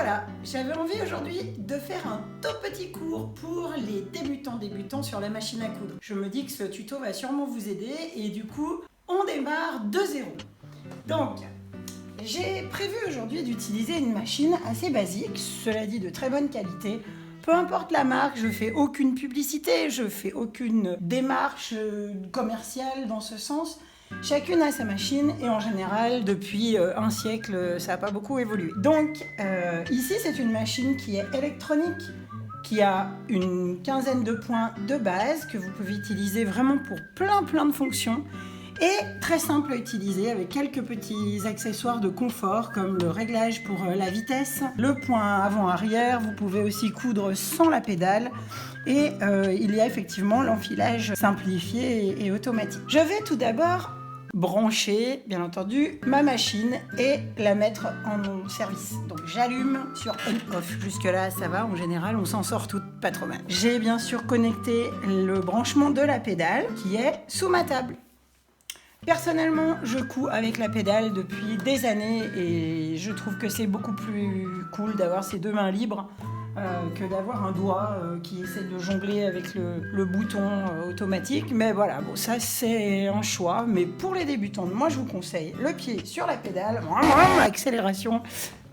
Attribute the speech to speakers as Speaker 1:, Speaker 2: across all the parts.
Speaker 1: voilà, j'avais envie aujourd'hui de faire un tout petit cours pour les débutants sur la machine à coudre. Je me dis que ce tuto va sûrement vous aider et du coup, on démarre de zéro. Donc, j'ai prévu aujourd'hui d'utiliser une machine assez basique, cela dit de très bonne qualité. Peu importe la marque, je fais aucune publicité, je fais aucune démarche commerciale dans ce sens. Chacune a sa machine et en général, depuis un siècle, ça n'a pas beaucoup évolué. Donc, ici, c'est une machine qui est électronique, qui a une quinzaine de points de base que vous pouvez utiliser vraiment pour plein de fonctions et très simple à utiliser avec quelques petits accessoires de confort comme le réglage pour la vitesse, le point avant-arrière, vous pouvez aussi coudre sans la pédale et il y a effectivement l'enfilage simplifié et automatique. Je vais tout d'abord brancher, bien entendu, ma machine et la mettre en service. Donc j'allume sur on-off. Jusque-là, ça va. En général, on s'en sort toutes pas trop mal. J'ai bien sûr connecté le branchement de la pédale qui est sous ma table. Personnellement, je couds avec la pédale depuis des années et je trouve que c'est beaucoup plus cool d'avoir ses deux mains libres que d'avoir un doigt qui essaie de jongler avec le bouton automatique. Mais voilà, bon, ça c'est un choix. Mais pour les débutants, moi je vous conseille le pied sur la pédale, accélération,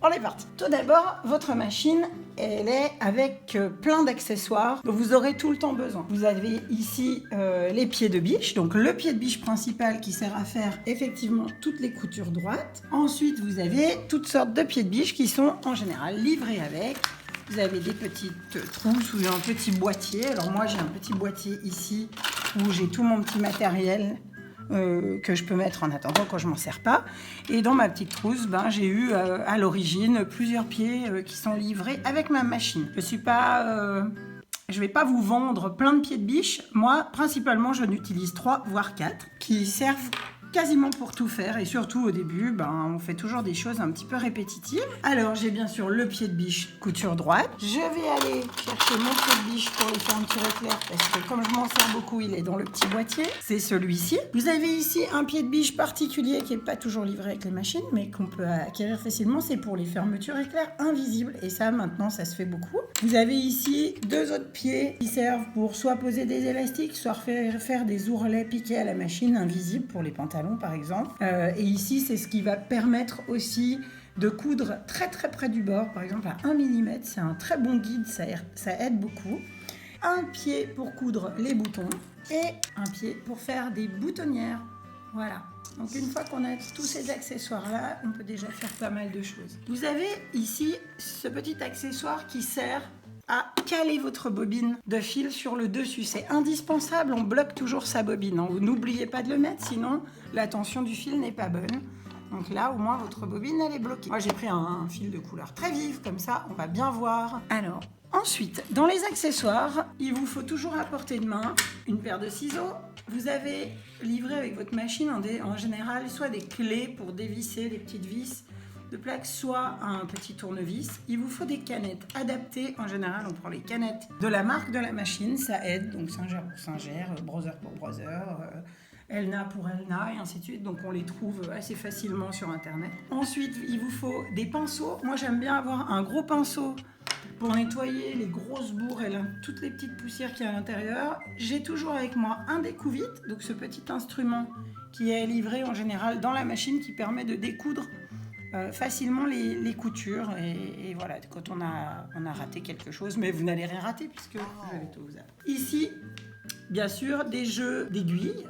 Speaker 1: on est parti. Tout d'abord, votre machine, elle est avec plein d'accessoires dont vous aurez tout le temps besoin. Vous avez ici les pieds de biche, donc le pied de biche principal qui sert à faire effectivement toutes les coutures droites. Ensuite, vous avez toutes sortes de pieds de biche qui sont en général livrés avec. Vous avez des petites trousses ou un petit boîtier. Alors moi, j'ai un petit boîtier ici où j'ai tout mon petit matériel que je peux mettre en attendant quand je m'en sers pas. Et dans ma petite trousse, j'ai eu à l'origine plusieurs pieds qui sont livrés avec ma machine. Je vais pas vous vendre plein de pieds de biche. Moi, principalement, je n'utilise 3 voire 4 qui servent quasiment pour tout faire et surtout au début, on fait toujours des choses un petit peu répétitives. Alors j'ai bien sûr le pied de biche couture droite. Je vais aller chercher mon pied de biche pour les fermetures éclairs parce que comme je m'en sers beaucoup, il est dans le petit boîtier. C'est celui-ci. Vous avez ici un pied de biche particulier qui n'est pas toujours livré avec les machines mais qu'on peut acquérir facilement. C'est pour les fermetures éclairs invisibles et ça maintenant ça se fait beaucoup. Vous avez ici 2 autres pieds qui servent pour soit poser des élastiques, soit faire des ourlets piqués à la machine invisibles pour les pantalons par exemple. Et ici, c'est ce qui va permettre aussi de coudre très près du bord, par exemple à 1 mm. C'est un très bon guide, ça aide beaucoup. Un pied pour coudre les boutons et un pied pour faire des boutonnières. Voilà. Donc une fois qu'on a tous ces accessoires-là, on peut déjà faire pas mal de choses. Vous avez ici ce petit accessoire qui sert à caler votre bobine de fil sur le dessus. C'est indispensable, on bloque toujours sa bobine. Vous n'oubliez pas de le mettre, sinon la tension du fil n'est pas bonne. Donc là, au moins, votre bobine, elle est bloquée. Moi, j'ai pris un fil de couleur très vive, comme ça, on va bien voir. Alors, ensuite, dans les accessoires, il vous faut toujours à portée de main une paire de ciseaux. Vous avez livré avec votre machine, en général, soit des clés pour dévisser les petites vis de plaques, soit un petit tournevis. Il vous faut des canettes adaptées. En général, on prend les canettes de la marque de la machine, ça aide. Donc Singer pour Singer, Brother pour Brother, Elna pour Elna et ainsi de suite. Donc on les trouve assez facilement sur internet. Ensuite, il vous faut des pinceaux. Moi, j'aime bien avoir un gros pinceau pour nettoyer les grosses bourres et toutes les petites poussières qu'il y a à l'intérieur. J'ai toujours avec moi un découvite, donc ce petit instrument qui est livré en général dans la machine qui permet de découdre facilement les coutures et voilà, quand on a raté quelque chose, mais vous n'allez rien rater puisque je vais tout vous apprendre. Ici, bien sûr, des jeux d'aiguilles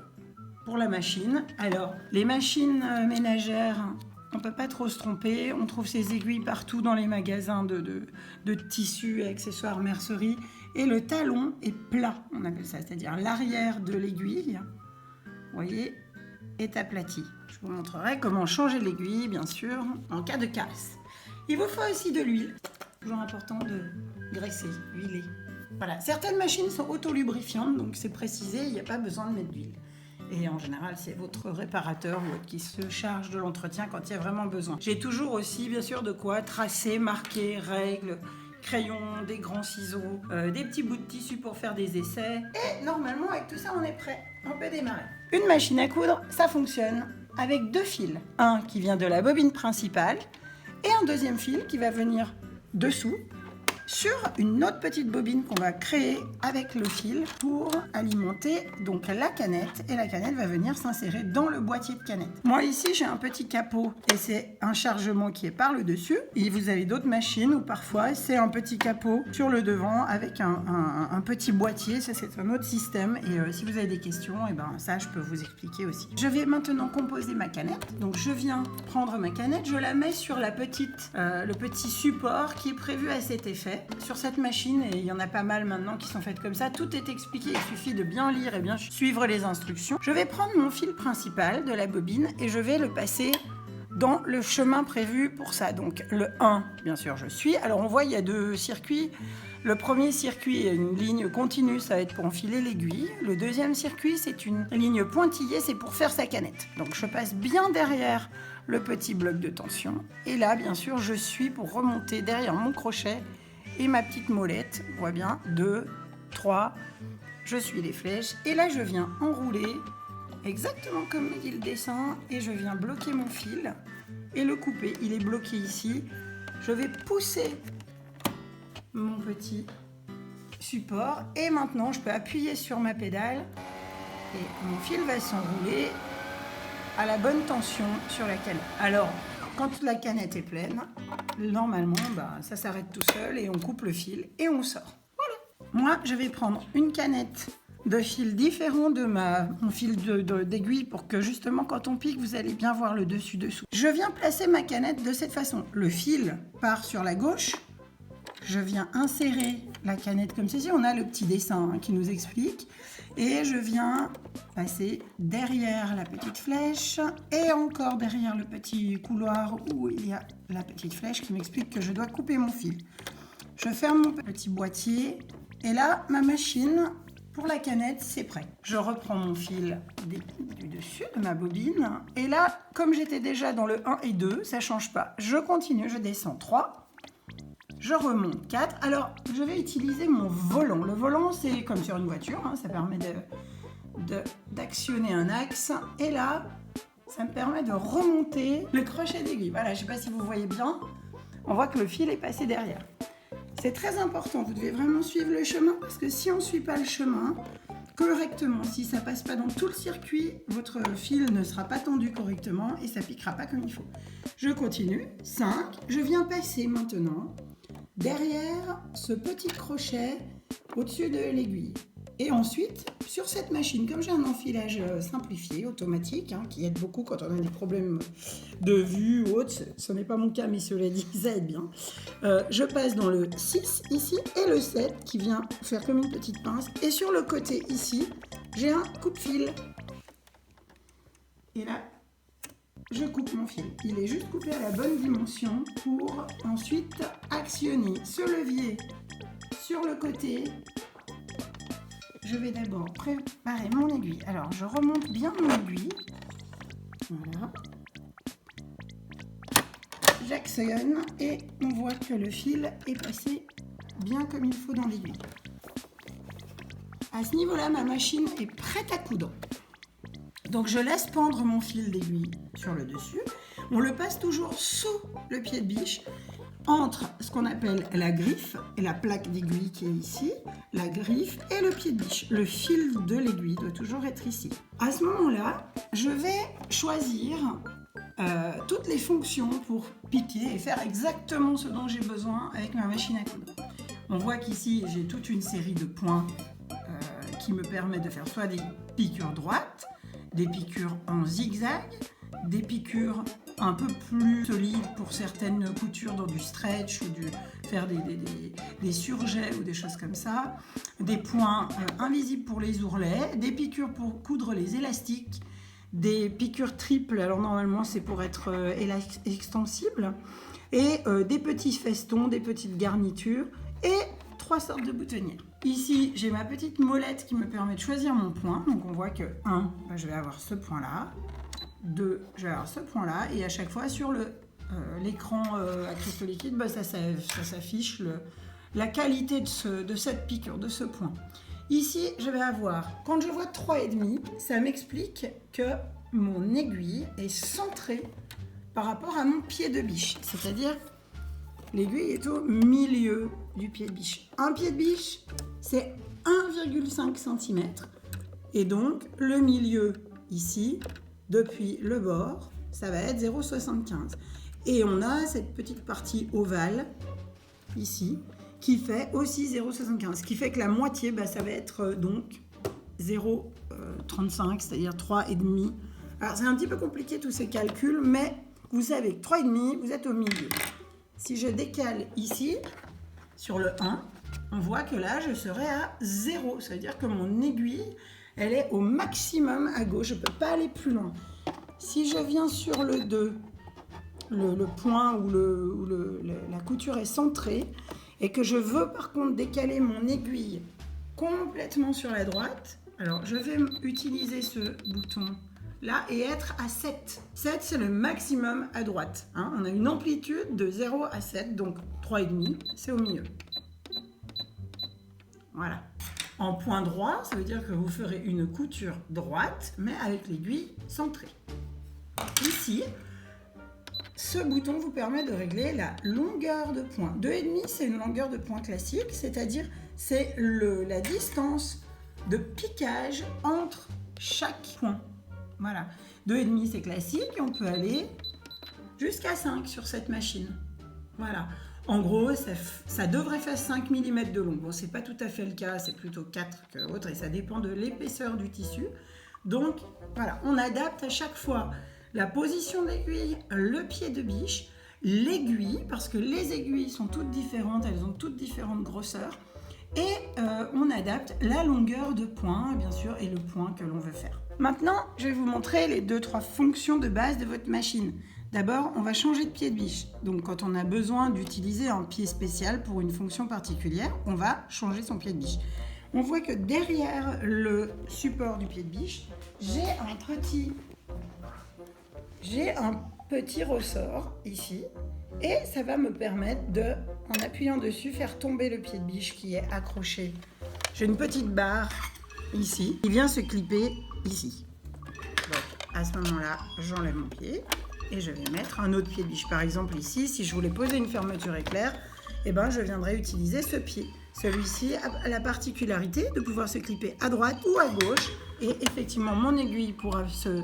Speaker 1: pour la machine. Alors, les machines ménagères, on ne peut pas trop se tromper, on trouve ces aiguilles partout dans les magasins de tissus et accessoires mercerie et le talon est plat, on appelle ça, c'est-à-dire l'arrière de l'aiguille, vous voyez, est aplati. Je vous montrerai comment changer l'aiguille, bien sûr, en cas de casse. Il vous faut aussi de l'huile. Toujours important de graisser, huiler. Voilà, certaines machines sont auto-lubrifiantes, donc c'est précisé, il n'y a pas besoin de mettre d'huile. Et en général, c'est votre réparateur ou autre qui se charge de l'entretien quand il y a vraiment besoin. J'ai toujours aussi, bien sûr, de quoi tracer, marquer, règles, crayons, des grands ciseaux, des petits bouts de tissu pour faire des essais. Et normalement, avec tout ça, on est prêt. On peut démarrer. Une machine à coudre, ça fonctionne avec 2 fils. Un qui vient de la bobine principale et un deuxième fil qui va venir dessous sur une autre petite bobine qu'on va créer avec le fil pour alimenter donc la canette, et la canette va venir s'insérer dans le boîtier de canette. Moi ici j'ai un petit capot et c'est un chargement qui est par le dessus, et vous avez d'autres machines où parfois c'est un petit capot sur le devant avec un petit boîtier. Ça c'est un autre système, et si vous avez des questions, et ben ça je peux vous expliquer aussi. Je vais maintenant composer ma canette. Donc je viens prendre ma canette, je la mets sur le petit support qui est prévu à cet effet sur cette machine, et il y en a pas mal maintenant qui sont faites comme ça. Tout est expliqué, il suffit de bien lire et bien suivre les instructions. Je vais prendre mon fil principal de la bobine et je vais le passer dans le chemin prévu pour ça. Donc le 1, bien sûr, je suis. Alors on voit, il y a 2 circuits. Le premier circuit est une ligne continue, ça va être pour enfiler l'aiguille. Le deuxième circuit, c'est une ligne pointillée, c'est pour faire sa canette. Donc je passe bien derrière le petit bloc de tension. Et là, bien sûr, je suis pour remonter derrière mon crochet et ma petite molette. On voit bien, 2, 3, je suis les flèches. Et là, je viens enrouler exactement comme me dit le dessin, et je viens bloquer mon fil et le couper. Il est bloqué ici. Je vais pousser mon petit support, et maintenant je peux appuyer sur ma pédale et mon fil va s'enrouler à la bonne tension sur la canette. Alors quand la canette est pleine, normalement ça s'arrête tout seul et on coupe le fil et on sort. Voilà. Moi je vais prendre une canette de fil différent de mon fil d'aiguille pour que justement quand on pique vous allez bien voir le dessus-dessous. Je viens placer ma canette de cette façon. Le fil part sur la gauche. Je viens insérer la canette comme ceci. On a le petit dessin qui nous explique. Et je viens passer derrière la petite flèche et encore derrière le petit couloir où il y a la petite flèche qui m'explique que je dois couper mon fil. Je ferme mon petit boîtier et là, ma machine pour la canette, c'est prêt. Je reprends mon fil du dessus de ma bobine. Et là, comme j'étais déjà dans le 1 et 2, ça ne change pas. Je continue, je descends 3. Je remonte 4. Alors, je vais utiliser mon volant. Le volant, c'est comme sur une voiture. Ça permet d'actionner un axe. Et là, ça me permet de remonter le crochet d'aiguille. Voilà, je ne sais pas si vous voyez bien. On voit que le fil est passé derrière. C'est très important. Vous devez vraiment suivre le chemin parce que si on ne suit pas le chemin correctement, si ça ne passe pas dans tout le circuit, votre fil ne sera pas tendu correctement et ça ne piquera pas comme il faut. Je continue. 5. Je viens passer maintenant derrière ce petit crochet au-dessus de l'aiguille. Et ensuite, sur cette machine, comme j'ai un enfilage simplifié, automatique, qui aide beaucoup quand on a des problèmes de vue ou autre, ce n'est pas mon cas, mais cela dit, ça aide bien. Je passe dans le 6 ici et le 7 qui vient faire comme une petite pince. Et sur le côté ici, j'ai un coupe-fil. Et là, je coupe mon fil. Il est juste coupé à la bonne dimension pour ensuite actionner ce levier sur le côté. Je vais d'abord préparer mon aiguille. Alors, je remonte bien mon aiguille. Voilà. J'actionne et on voit que le fil est passé bien comme il faut dans l'aiguille. À ce niveau-là, ma machine est prête à coudre. Donc je laisse pendre mon fil d'aiguille sur le dessus. On le passe toujours sous le pied de biche, entre ce qu'on appelle la griffe et la plaque d'aiguille qui est ici, la griffe et le pied de biche. Le fil de l'aiguille doit toujours être ici. À ce moment-là, je vais choisir toutes les fonctions pour piquer et faire exactement ce dont j'ai besoin avec ma machine à coudre. On voit qu'ici, j'ai toute une série de points qui me permettent de faire soit des piqûres droites, des piqûres en zigzag, des piqûres un peu plus solides pour certaines coutures dans du stretch ou faire des surjets ou des choses comme ça, des points invisibles pour les ourlets, des piqûres pour coudre les élastiques, des piqûres triples, alors normalement c'est pour être extensible, et des petits festons, des petites garnitures et 3 sortes de boutonnières. Ici, j'ai ma petite molette qui me permet de choisir mon point. Donc on voit que 1, je vais avoir ce point-là. 2, je vais avoir ce point-là. Et à chaque fois, sur l'écran à cristaux liquides, ça s'affiche la qualité de cette piqûre, de ce point. Ici, je vais avoir, quand je vois 3,5, ça m'explique que mon aiguille est centrée par rapport à mon pied de biche. C'est-à-dire L'aiguille est au milieu du pied de biche. Un pied de biche, c'est 1,5 cm. Et donc, le milieu, ici, depuis le bord, ça va être 0,75. Et on a cette petite partie ovale, ici, qui fait aussi 0,75. Ce qui fait que la moitié, ça va être donc 0,35, c'est-à-dire 3,5. Alors, c'est un petit peu compliqué tous ces calculs, mais vous savez que 3,5, vous êtes au milieu. Si je décale ici, sur le 1, on voit que là, je serai à 0. Ça veut dire que mon aiguille, elle est au maximum à gauche. Je ne peux pas aller plus loin. Si je viens sur le 2, le point où la couture est centrée, et que je veux par contre décaler mon aiguille complètement sur la droite, alors je vais utiliser ce bouton là et être à 7. 7, c'est le maximum à droite. On a une amplitude de 0 à 7, donc 3,5, c'est au milieu. Voilà. En point droit, ça veut dire que vous ferez une couture droite, mais avec l'aiguille centrée. Ici, ce bouton vous permet de régler la longueur de point. 2,5, c'est une longueur de point classique, c'est-à-dire c'est la distance de piquage entre chaque point. Voilà. 2,5, c'est classique et on peut aller jusqu'à 5 sur cette machine. Voilà. En gros, ça devrait faire 5 mm de long. Bon, c'est pas tout à fait le cas, c'est plutôt 4 que autre et ça dépend de l'épaisseur du tissu. Donc, voilà, on adapte à chaque fois la position de l'aiguille, le pied de biche, l'aiguille, parce que les aiguilles sont toutes différentes, elles ont toutes différentes grosseurs. Et on adapte la longueur de point, bien sûr, et le point que l'on veut faire. Maintenant, je vais vous montrer les 2-3 fonctions de base de votre machine. D'abord, on va changer de pied de biche. Donc, quand on a besoin d'utiliser un pied spécial pour une fonction particulière, on va changer son pied de biche. On voit que derrière le support du pied de biche, j'ai un petit ressort ici. Et ça va me permettre de, en appuyant dessus, faire tomber le pied de biche qui est accroché. J'ai une petite barre ici qui vient se clipper ici. Donc, à ce moment-là, j'enlève mon pied et je vais mettre un autre pied de biche. Par exemple, ici, si je voulais poser une fermeture éclair, je viendrais utiliser ce pied. Celui-ci a la particularité de pouvoir se clipper à droite ou à gauche. Et effectivement, mon aiguille pourra se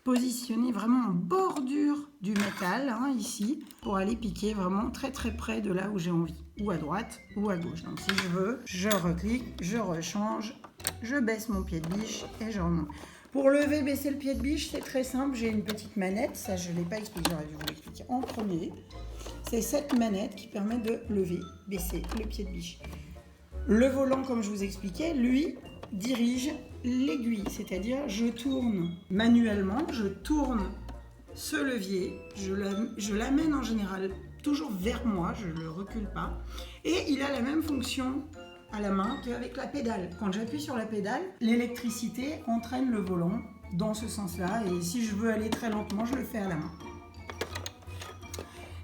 Speaker 1: positionner vraiment en bordure du métal, ici, pour aller piquer vraiment très très près de là où j'ai envie, ou à droite ou à gauche. Donc si je veux, je reclique, je rechange, je baisse mon pied de biche et je remonte. Pour lever, baisser le pied de biche, c'est très simple, j'ai une petite manette, ça je ne l'ai pas expliqué, j'aurais dû vous l'expliquer en premier. C'est cette manette qui permet de lever, baisser le pied de biche. Le volant, comme je vous expliquais, lui, dirige l'aiguille, c'est-à-dire je tourne manuellement, je tourne ce levier, je l'amène en général toujours vers moi, je ne le recule pas, et il a la même fonction à la main qu'avec la pédale. Quand j'appuie sur la pédale, l'électricité entraîne le volant dans ce sens-là, et si je veux aller très lentement, je le fais à la main.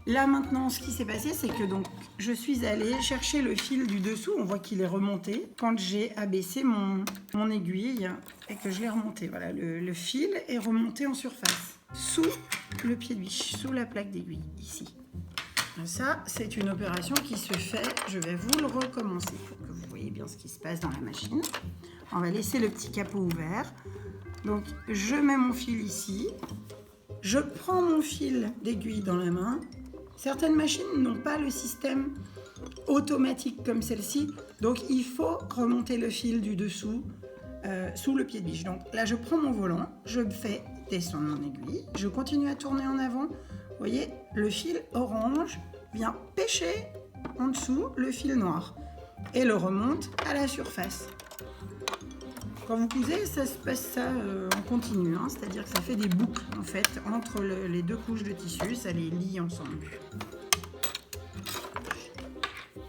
Speaker 1: Là maintenant, ce qui s'est passé, c'est que donc je suis allée chercher le fil du dessous. On voit qu'il est remonté quand j'ai abaissé mon aiguille et que je l'ai remonté. Voilà, le fil est remonté en surface, sous le pied de biche, sous la plaque d'aiguille, ici. Ça, c'est une opération qui se fait, je vais vous le recommencer pour que vous voyez bien ce qui se passe dans la machine. On va laisser le petit capot ouvert. Donc, je mets mon fil ici. Je prends mon fil d'aiguille dans la main. Certaines machines n'ont pas le système automatique comme celle-ci, donc il faut remonter le fil du dessous sous le pied de biche. Donc là, je prends mon volant, je fais descendre mon aiguille, je continue à tourner en avant. Vous voyez, le fil orange vient pêcher en dessous le fil noir et le remonte à la surface. Quand vous cousez, ça se passe en continu, c'est-à-dire que ça fait des boucles en fait entre les deux couches de tissu, ça les lie ensemble.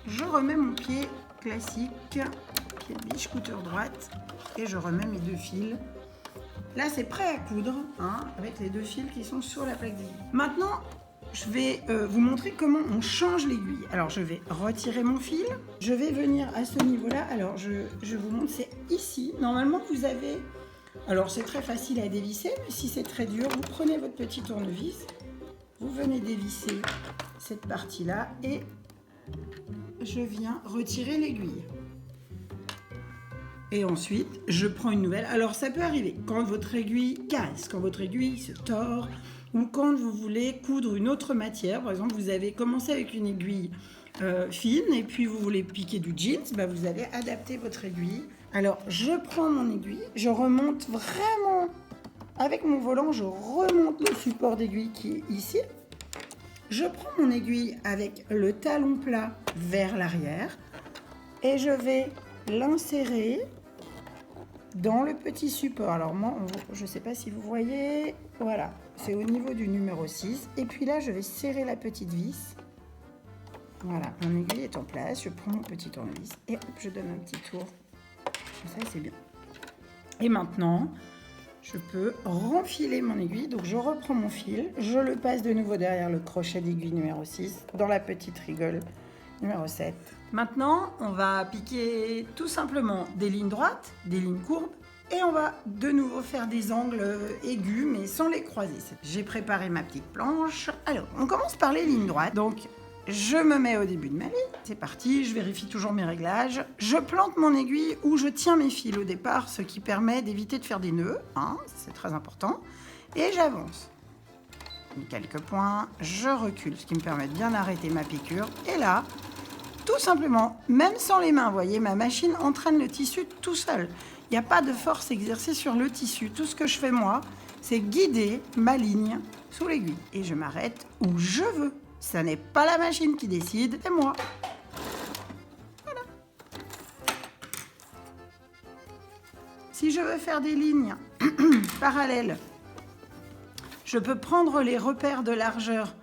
Speaker 1: Je remets mon pied classique, pied de biche, couture droite, et je remets mes deux fils. Là, c'est prêt à coudre, avec les deux fils qui sont sur la plaque d'aiguille. Maintenant, je vais vous montrer comment on change l'aiguille. Alors, je vais retirer mon fil. Je vais venir à ce niveau-là. Alors, je vous montre, c'est ici. Normalement, vous avez... Alors, c'est très facile à dévisser, mais si c'est très dur, vous prenez votre petit tournevis. Vous venez dévisser cette partie-là et je viens retirer l'aiguille. Et ensuite, je prends une nouvelle. Alors, ça peut arriver quand votre aiguille casse, quand votre aiguille se tord, ou quand vous voulez coudre une autre matière. Par exemple, vous avez commencé avec une aiguille fine et puis vous voulez piquer du jeans, bah, vous allez adapter votre aiguille. Alors, je prends mon aiguille, je remonte vraiment, avec mon volant, je remonte le support d'aiguille qui est ici. Je prends mon aiguille avec le talon plat vers l'arrière et je vais l'insérer dans le petit support. Alors moi, je ne sais pas si vous voyez, voilà, c'est au niveau du numéro 6. Et puis là, je vais serrer la petite vis. Voilà, mon aiguille est en place, je prends mon petit tournevis et hop, je donne un petit tour. Ça, c'est bien. Et maintenant, je peux renfiler mon aiguille. Donc, je reprends mon fil, je le passe de nouveau derrière le crochet d'aiguille numéro 6 dans la petite rigole numéro 7. Maintenant, on va piquer tout simplement des lignes droites, des lignes courbes et on va de nouveau faire des angles aigus mais sans les croiser. J'ai préparé ma petite planche. Alors, on commence par les lignes droites. Donc, je me mets au début de ma ligne. C'est parti, je vérifie toujours mes réglages. Je plante mon aiguille où je tiens mes fils au départ, ce qui permet d'éviter de faire des nœuds. Hein, c'est très important. Et j'avance. Quelques points, je recule, ce qui me permet de bien arrêter ma piqûre. Et là, tout simplement, même sans les mains, vous voyez, ma machine entraîne le tissu tout seul. Il n'y a pas de force exercée sur le tissu. Tout ce que je fais moi, c'est guider ma ligne sous l'aiguille. Et je m'arrête où je veux. Ce n'est pas la machine qui décide, c'est moi. Voilà. Si je veux faire des lignes parallèles, je peux prendre les repères de largeur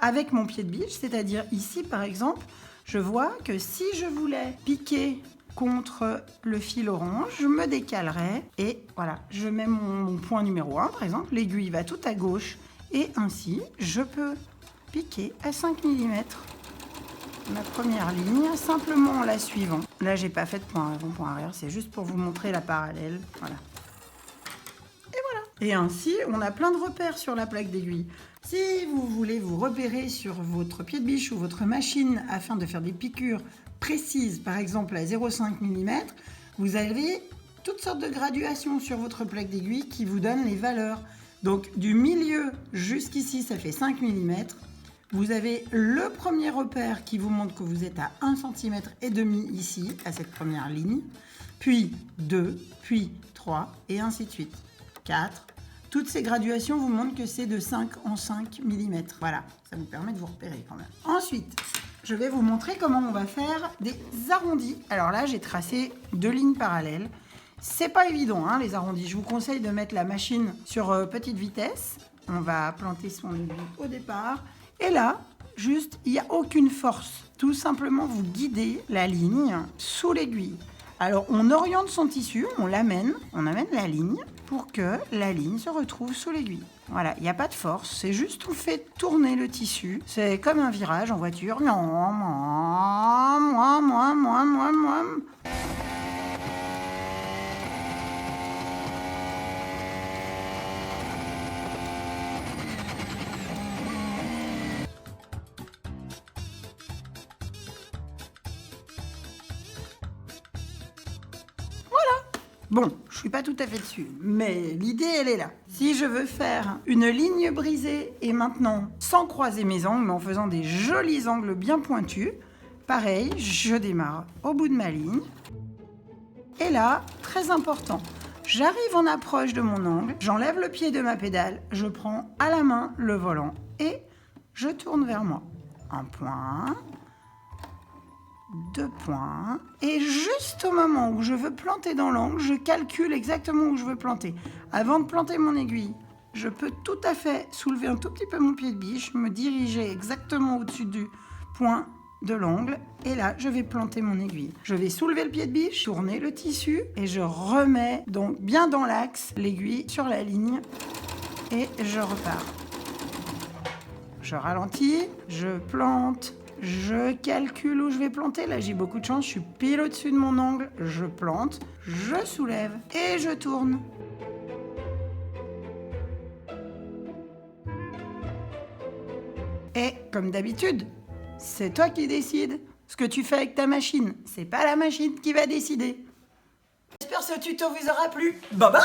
Speaker 1: avec mon pied de biche, c'est-à-dire ici par exemple, je vois que si je voulais piquer contre le fil orange, je me décalerais et voilà, je mets mon point numéro 1 par exemple, l'aiguille va tout à gauche et ainsi je peux piquer à 5 mm ma première ligne, simplement en la suivant. Là, j'ai pas fait de point avant, point arrière, c'est juste pour vous montrer la parallèle. Voilà. Et voilà. Et ainsi, on a plein de repères sur la plaque d'aiguille. Si vous voulez vous repérer sur votre pied de biche ou votre machine afin de faire des piqûres précises, par exemple à 0,5 mm, vous avez toutes sortes de graduations sur votre plaque d'aiguille qui vous donnent les valeurs. Donc, du milieu jusqu'ici, ça fait 5 mm. Vous avez le premier repère qui vous montre que vous êtes à 1,5 cm ici, à cette première ligne, puis 2, puis 3, et ainsi de suite. 4. Toutes ces graduations vous montrent que c'est de 5 en 5 mm. Voilà, ça vous permet de vous repérer quand même. Ensuite, je vais vous montrer comment on va faire des arrondis. Alors là, j'ai tracé 2 lignes parallèles. C'est pas évident, hein, les arrondis. Je vous conseille de mettre la machine sur petite vitesse. On va planter son aiguille au départ. Et là, juste, il n'y a aucune force. Tout simplement, vous guidez la ligne sous l'aiguille. Alors, on oriente son tissu, on amène la ligne pour que la ligne se retrouve sous l'aiguille. Voilà, il n'y a pas de force, c'est juste on fait tourner le tissu. C'est comme un virage en voiture. Bon, je suis pas tout à fait dessus, mais l'idée, elle est là. Si je veux faire une ligne brisée et maintenant, sans croiser mes angles, mais en faisant des jolis angles bien pointus, pareil, je démarre au bout de ma ligne. Et là, très important, j'arrive en approche de mon angle, j'enlève le pied de ma pédale, je prends à la main le volant et je tourne vers moi. Un point... 2 points. Et juste au moment où je veux planter dans l'angle, je calcule exactement où je veux planter. Avant de planter mon aiguille, je peux tout à fait soulever un tout petit peu mon pied de biche, me diriger exactement au-dessus du point de l'angle. Et là, je vais planter mon aiguille. Je vais soulever le pied de biche, tourner le tissu et je remets donc bien dans l'axe l'aiguille sur la ligne et je repars. Je ralentis, je plante. Je calcule où je vais planter. Là, j'ai beaucoup de chance. Je suis pile au-dessus de mon angle. Je plante, je soulève et je tourne. Et Comme d'habitude, c'est toi qui décides. Ce que tu fais avec ta machine, c'est pas la machine qui va décider. J'espère que ce tuto vous aura plu. Bye bye.